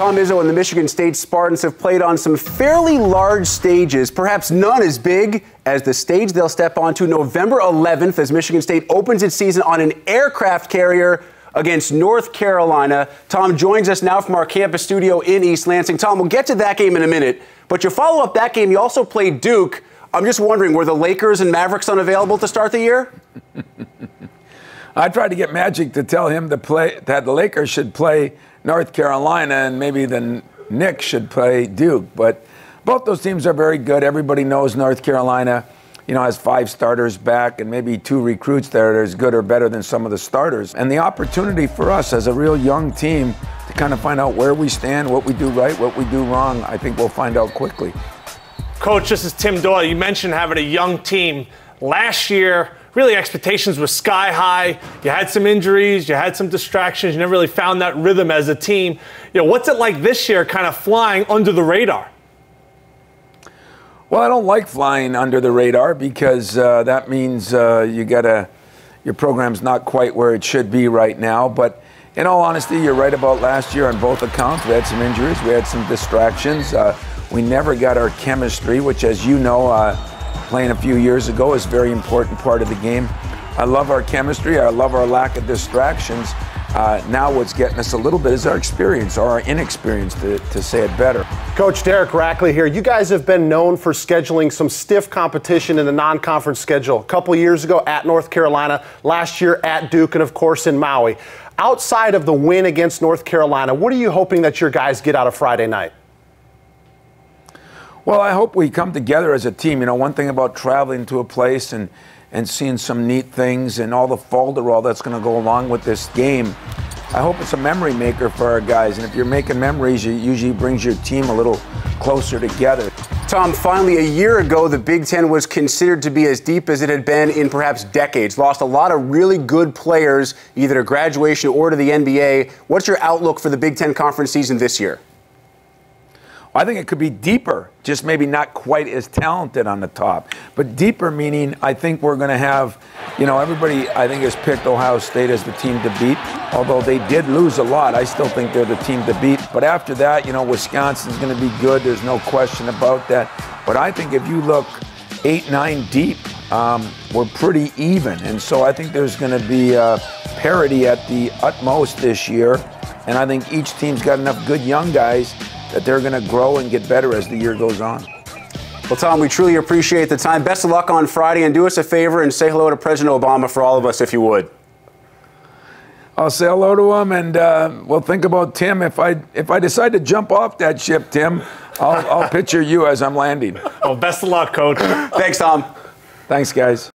Tom, Izzo and the Michigan State Spartans have played on some fairly large stages, perhaps none as big as the stage they'll step onto November 11th as Michigan State opens its season on an aircraft carrier against North Carolina. Tom joins us now from our campus studio in East Lansing. Tom, we'll get to that game in a minute, but you follow up that game, you also played Duke. I'm just wondering, were the Lakers and Mavericks unavailable to start the year? I tried to get Magic to tell him that the Lakers should play North Carolina and maybe the Knicks should play Duke. But both those teams are very good. Everybody knows North Carolina, has 5 starters back and maybe 2 recruits that are as good or better than some of the starters. And the opportunity for us as a real young team to kind of find out where we stand, what we do right, what we do wrong, I think we'll find out quickly. Coach, this is Tim Doyle. You mentioned having a young team. Last year, really expectations were sky high. You had some injuries, you had some distractions, you never really found that rhythm as a team. What's it like this year kind of flying under the radar? Well, I don't like flying under the radar because that means your program's not quite where it should be right now. But in all honesty, you're right about last year on both accounts. We had some injuries, we had some distractions. We never got our chemistry, which, as you know, playing a few years ago is a very important part of the game. I love our chemistry. I love our lack of distractions. Now what's getting us a little bit is our experience, or our inexperience, to say it better. Coach Derek Rackley here. You guys have been known for scheduling some stiff competition in the non-conference schedule. A couple years ago at North Carolina, last year at Duke, and of course in Maui. Outside of the win against North Carolina, what are you hoping that your guys get out of Friday night? Well, I hope we come together as a team. One thing about traveling to a place and seeing some neat things and all the folderol that's going to go along with this game, I hope it's a memory maker for our guys. And if you're making memories, it usually brings your team a little closer together. Tom, finally, a year ago, the Big Ten was considered to be as deep as it had been in perhaps decades. Lost a lot of really good players, either to graduation or to the NBA. What's your outlook for the Big Ten conference season this year? I think it could be deeper, just maybe not quite as talented on the top. But deeper meaning I think we're going to have, everybody I think has picked Ohio State as the team to beat. Although they did lose a lot, I still think they're the team to beat. But after that, Wisconsin's going to be good. There's no question about that. But I think if you look 8-9 deep, we're pretty even. And so I think there's going to be parity at the utmost this year. And I think each team's got enough good young guys that they're going to grow and get better as the year goes on. Well, Tom, we truly appreciate the time. Best of luck on Friday, and do us a favor and say hello to President Obama for all of us, if you would. I'll say hello to him, and we'll think about Tim. If I decide to jump off that ship, Tim, I'll picture you as I'm landing. Well, best of luck, Coach. Thanks, Tom. Thanks, guys.